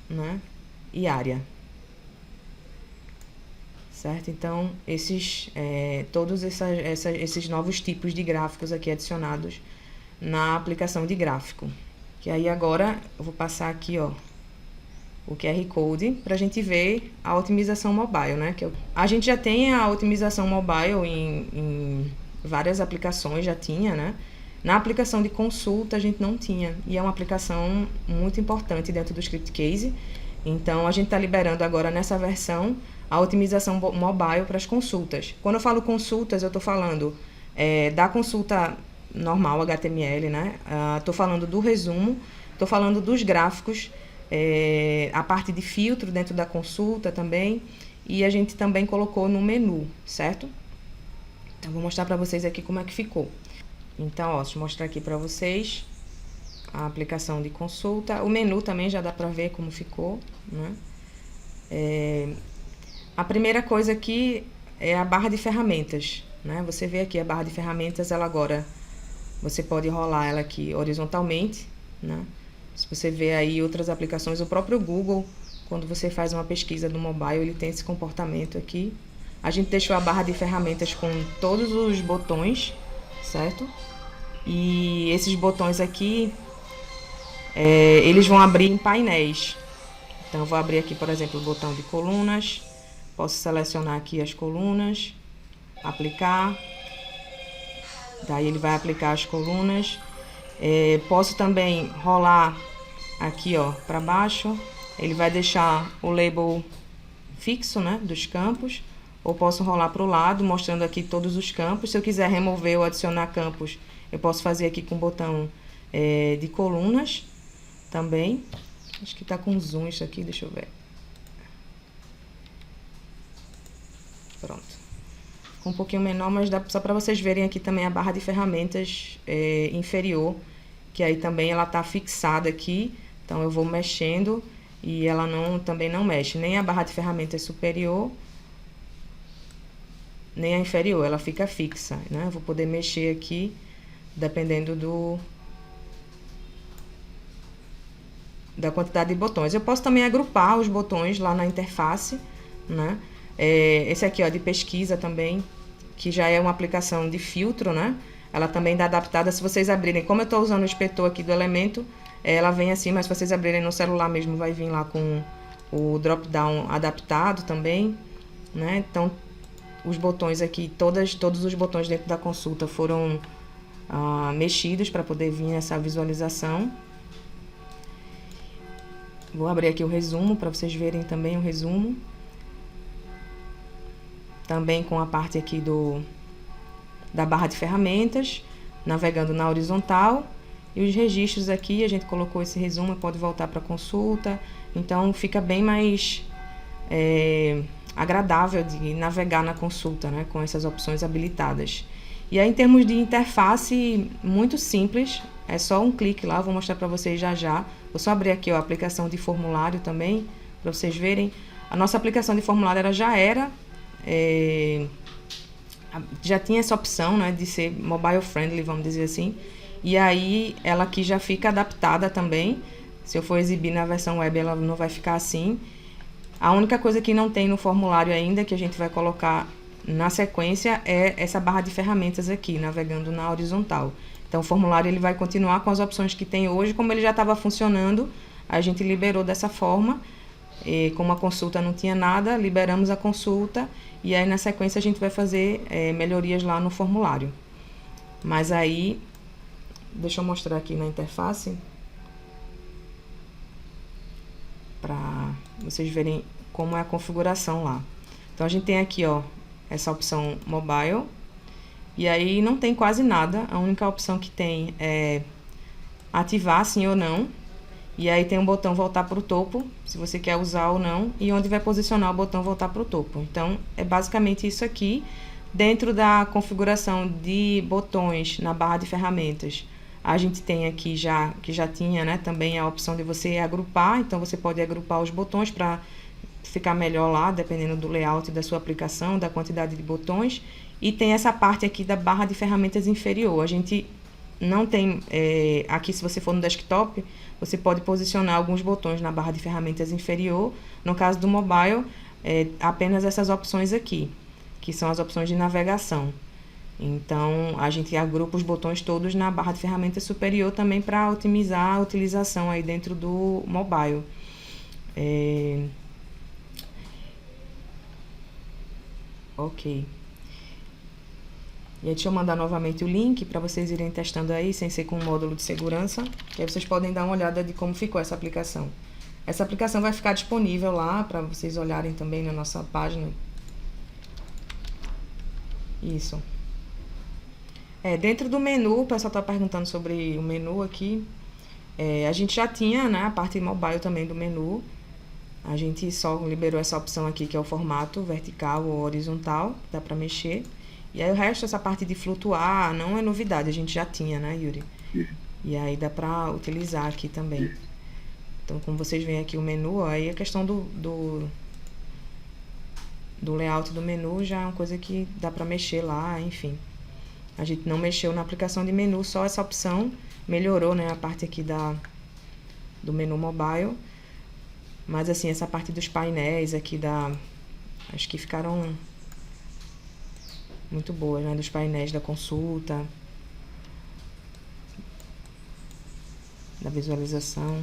né, e área. Certo? Então, todos esses novos tipos de gráficos aqui adicionados na aplicação de gráfico. Que aí agora eu vou passar aqui, ó, o QR Code para a gente ver a otimização mobile, né? A gente já tem a otimização mobile em várias aplicações, já tinha, né? Na aplicação de consulta a gente não tinha, e é uma aplicação muito importante dentro do Script Case. Então, a gente está liberando agora nessa versão a otimização mobile para as consultas. Quando eu falo consultas, eu estou falando da consulta normal, HTML, né? Estou falando do resumo, estou falando dos gráficos, a parte de filtro dentro da consulta também, e a gente também colocou no menu, certo? Então, vou mostrar para vocês aqui como é que ficou. Então, ó, deixa eu mostrar aqui para vocês a aplicação de consulta. O menu também já dá para ver como ficou, né? A primeira coisa aqui é a barra de ferramentas, né? Você vê aqui a barra de ferramentas, ela agora, você pode rolar ela aqui horizontalmente, né? Se você vê aí outras aplicações, o próprio Google, quando você faz uma pesquisa do mobile, ele tem esse comportamento aqui. A gente deixou a barra de ferramentas com todos os botões, certo? E esses botões aqui, eles vão abrir em painéis. Então, eu vou abrir aqui, por exemplo, o botão de colunas. Posso selecionar aqui as colunas, aplicar. Daí ele vai aplicar as colunas. Posso também rolar aqui, ó, para baixo. Ele vai deixar o label fixo, né, dos campos. Ou posso rolar para o lado, mostrando aqui todos os campos. Se eu quiser remover ou adicionar campos, eu posso fazer aqui com o botão de colunas também. Acho que tá com zoom isso aqui, deixa eu ver. Pronto. Ficou um pouquinho menor, mas dá só para vocês verem aqui também a barra de ferramentas inferior, que aí também ela tá fixada aqui. Então eu vou mexendo e ela também não mexe. Nem a barra de ferramentas superior, nem a inferior, ela fica fixa, né? Eu vou poder mexer aqui, dependendo da quantidade de botões. Eu posso também agrupar os botões lá na interface, né? Esse aqui, ó, de pesquisa também, que já é uma aplicação de filtro, né? Ela também dá adaptada, se vocês abrirem, como eu estou usando o inspetor aqui do elemento, ela vem assim, mas se vocês abrirem no celular mesmo, vai vir lá com o drop-down adaptado também, né? Então, os botões aqui, todos os botões dentro da consulta foram mexidos para poder vir essa visualização. Vou abrir aqui o resumo para vocês verem também o resumo. Também com a parte aqui da barra de ferramentas, navegando na horizontal. E os registros aqui, a gente colocou esse resumo, pode voltar para a consulta. Então, fica bem mais agradável de navegar na consulta, né, com essas opções habilitadas. E aí, em termos de interface, muito simples, é só um clique lá, vou mostrar para vocês já. Vou só abrir aqui, ó, a aplicação de formulário também, para vocês verem. A nossa aplicação de formulário ela já tinha essa opção, né, de ser mobile friendly, vamos dizer assim. E aí, ela aqui já fica adaptada também. Se eu for exibir na versão web, ela não vai ficar assim. A única coisa que não tem no formulário ainda, que a gente vai colocar na sequência, é essa barra de ferramentas aqui, navegando na horizontal. Então, o formulário ele vai continuar com as opções que tem hoje, como ele já estava funcionando, a gente liberou dessa forma. E como a consulta não tinha nada, liberamos a consulta e aí na sequência a gente vai fazer melhorias lá no formulário. Mas aí, deixa eu mostrar aqui na interface, para vocês verem como é a configuração lá. Então, a gente tem aqui, ó, essa opção mobile, e aí não tem quase nada, a única opção que tem é ativar sim ou não, e aí tem um botão voltar para o topo, se você quer usar ou não, e onde vai posicionar o botão voltar para o topo. Então, é basicamente isso aqui. Dentro da configuração de botões na barra de ferramentas, a gente tem aqui que já tinha, né, também a opção de você agrupar, então você pode agrupar os botões para ficar melhor lá, dependendo do layout da sua aplicação, da quantidade de botões. E tem essa parte aqui da barra de ferramentas inferior. A gente não tem, aqui se você for no desktop, você pode posicionar alguns botões na barra de ferramentas inferior. No caso do mobile, apenas essas opções aqui, que são as opções de navegação. Então, a gente agrupa os botões todos na barra de ferramentas superior também para otimizar a utilização aí dentro do mobile. Ok. E aí deixa eu mandar novamente o link para vocês irem testando aí, sem ser com o módulo de segurança. E aí vocês podem dar uma olhada de como ficou essa aplicação. Essa aplicação vai ficar disponível lá para vocês olharem também na nossa página. Isso. Dentro do menu, o pessoal está perguntando sobre o menu aqui. A gente já tinha, né, a parte mobile também do menu. A gente só liberou essa opção aqui, que é o formato vertical ou horizontal, dá para mexer. E aí o resto, essa parte de flutuar, não é novidade, a gente já tinha, né, Yuri? E aí dá para utilizar aqui também. Então, como vocês veem aqui o menu, ó, aí a questão do layout do menu já é uma coisa que dá para mexer lá, enfim. A gente não mexeu na aplicação de menu, só essa opção melhorou, né, a parte aqui do menu mobile. Mas assim, essa parte dos painéis aqui acho que ficaram muito boas, né, dos painéis da consulta, da visualização.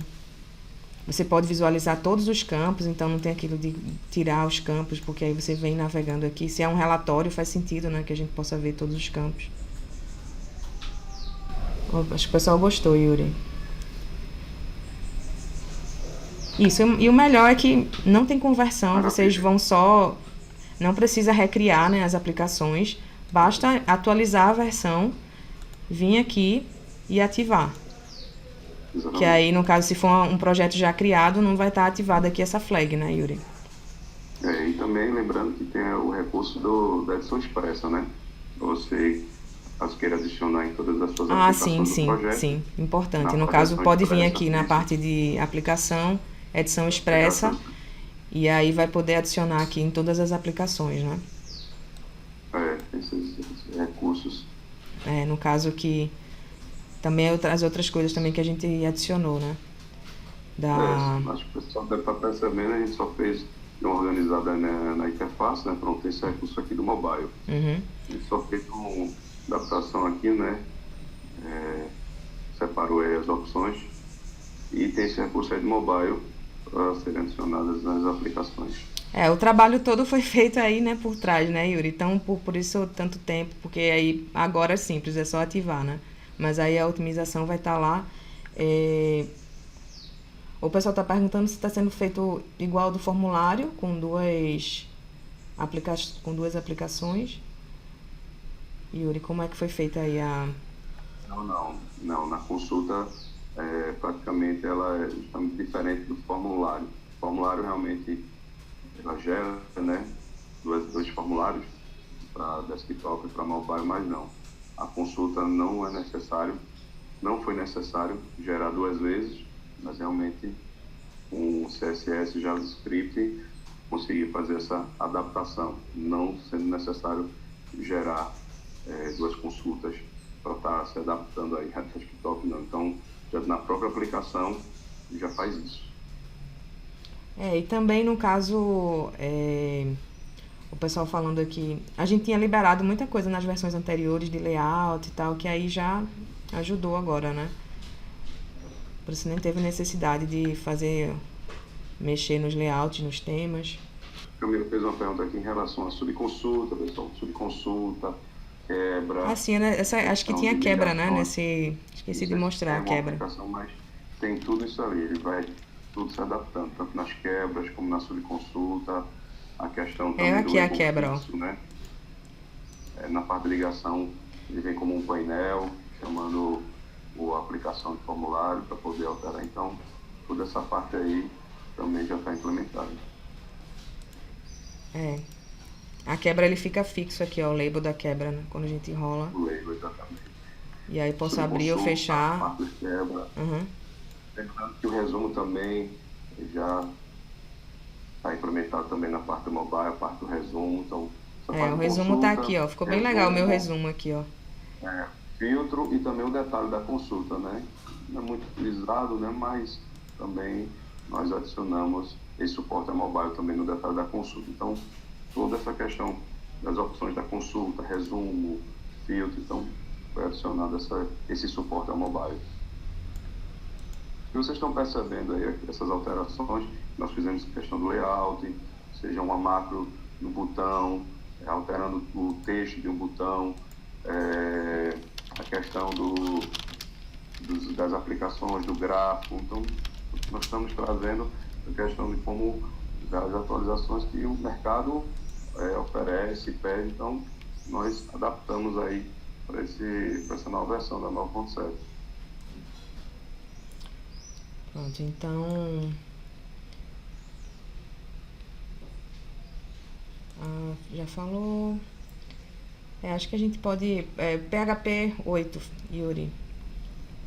Você pode visualizar todos os campos, então não tem aquilo de tirar os campos, porque aí você vem navegando aqui. Se é um relatório, faz sentido, né, que a gente possa ver todos os campos. Acho que o pessoal gostou, Yuri. Isso, e o melhor é que não tem conversão, vocês vão só... Não precisa recriar, né, as aplicações, basta atualizar a versão, vir aqui e ativar. Exatamente. Que aí, no caso, se for um projeto já criado, não vai estar ativada aqui essa flag, né, Yuri? E também lembrando que tem o recurso da edição expressa, né? Você, caso queira adicionar em todas as suas aplicações do projeto. Sim, importante. No caso, pode vir aqui na parte de aplicação, edição expressa, e aí vai poder adicionar aqui em todas as aplicações, né? Esses recursos. No caso que também as outras coisas também que a gente adicionou, né? Acho que o pessoal deve estar percebendo, a gente só fez uma organizada na interface, né? Pronto, esse recurso aqui do mobile. Uhum. A gente só fez uma adaptação aqui, né? Separou aí as opções e tem esse recurso aí do mobile para serem adicionadas nas aplicações. O trabalho todo foi feito aí, né, por trás, né, Yuri? Então, por isso tanto tempo, porque aí agora é simples, é só ativar, né? Mas aí a otimização vai estar lá. O pessoal está perguntando se está sendo feito igual ao do formulário, com duas aplicações. Yuri, como é que foi feita aí a... Não. Na consulta, praticamente ela é justamente diferente do formulário. O formulário realmente ela gera, né, dois formulários para desktop e para mobile, mas não. A consulta não foi necessário gerar duas vezes, mas realmente com o CSS e JavaScript consegui fazer essa adaptação, não sendo necessário gerar duas consultas para estar se adaptando aí a desktop, não. Então, já na própria aplicação já faz isso. E também no caso, o pessoal falando aqui, a gente tinha liberado muita coisa nas versões anteriores de layout e tal, que aí já ajudou agora, né? Por isso nem teve necessidade de mexer nos layouts, nos temas. Camilo fez uma pergunta aqui em relação à subconsulta, pessoal. Subconsulta, quebra... Sim, né? Acho que tinha quebra, né? Esqueci de mostrar a quebra. Mas tem tudo isso ali, ele vai tudo se adaptando, tanto nas quebras como na subconsulta, a questão também aqui do a quebra, fixo, né? Na parte de ligação, ele vem como um painel, chamando a aplicação de formulário para poder alterar. Então, toda essa parte aí também já está implementada. A quebra ele fica fixo aqui, ó, o label da quebra, né? Quando a gente enrola. O label, exatamente. E aí posso abrir ou fechar. A parte de quebra. Lembrando que o resumo também já está implementado também na parte mobile, a parte do resumo. Então, o resumo está aqui, ó. Ficou bem legal o meu resumo aqui, ó. filtro e também o detalhe da consulta, né? Não é muito utilizado, né? Mas também nós adicionamos esse suporte a mobile também no detalhe da consulta. Então, toda essa questão das opções da consulta, resumo, filtro, então foi adicionado esse suporte a mobile. E vocês estão percebendo aí essas alterações, nós fizemos questão do layout, seja uma macro no botão, alterando o texto de um botão, a questão das aplicações, do gráfico. Então, nós estamos trazendo a questão de como das atualizações que o mercado oferece, pede. Então, nós adaptamos aí para essa nova versão da 9.7. Pronto, então... já falou... acho que a gente pode... PHP 8, Yuri.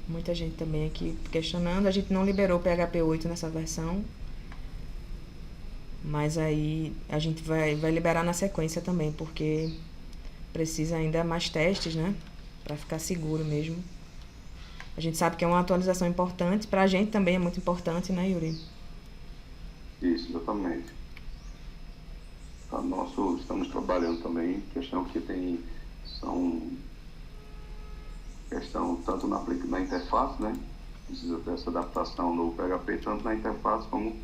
Muita gente também aqui questionando. A gente não liberou o PHP 8 nessa versão. Mas aí a gente vai liberar na sequência também, porque precisa ainda mais testes, né? Para ficar seguro mesmo. A gente sabe que é uma atualização importante. Pra gente também é muito importante, né, Yuri? Isso, exatamente. Estamos trabalhando também, questão tanto na interface, né? Precisa dessa adaptação do PHP, tanto na interface como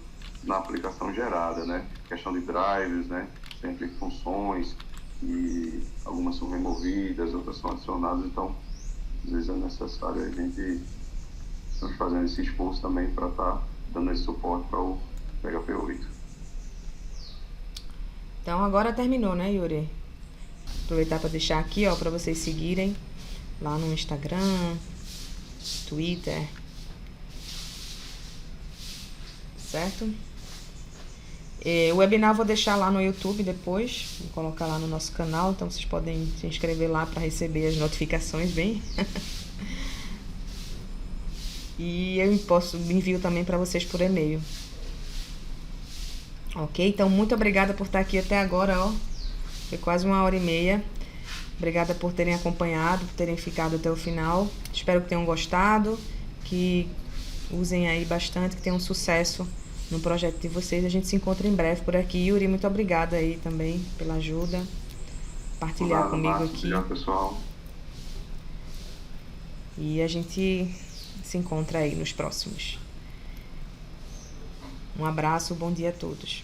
na aplicação gerada, né? Questão de drivers, né? Sempre funções, e algumas são removidas, outras são adicionadas, então, às vezes é necessário a gente estamos fazendo esse esforço também para estar dando esse suporte para o PHP 8. Então agora terminou, né, Yuri? Aproveitar para deixar aqui, ó, para vocês seguirem lá no Instagram, Twitter, certo? O webinar eu vou deixar lá no YouTube depois, vou colocar lá no nosso canal, então vocês podem se inscrever lá para receber as notificações, bem. E eu envio também para vocês por e-mail. Ok? Então, muito obrigada por estar aqui até agora, ó. Foi quase 1h30. Obrigada por terem acompanhado, por terem ficado até o final. Espero que tenham gostado, que usem aí bastante, que tenham sucesso no projeto de vocês. A gente se encontra em breve por aqui. Yuri, muito obrigada aí também pela ajuda. Partilhar comigo aqui. Obrigado, pessoal. E a gente se encontra aí nos próximos. Um abraço, bom dia a todos.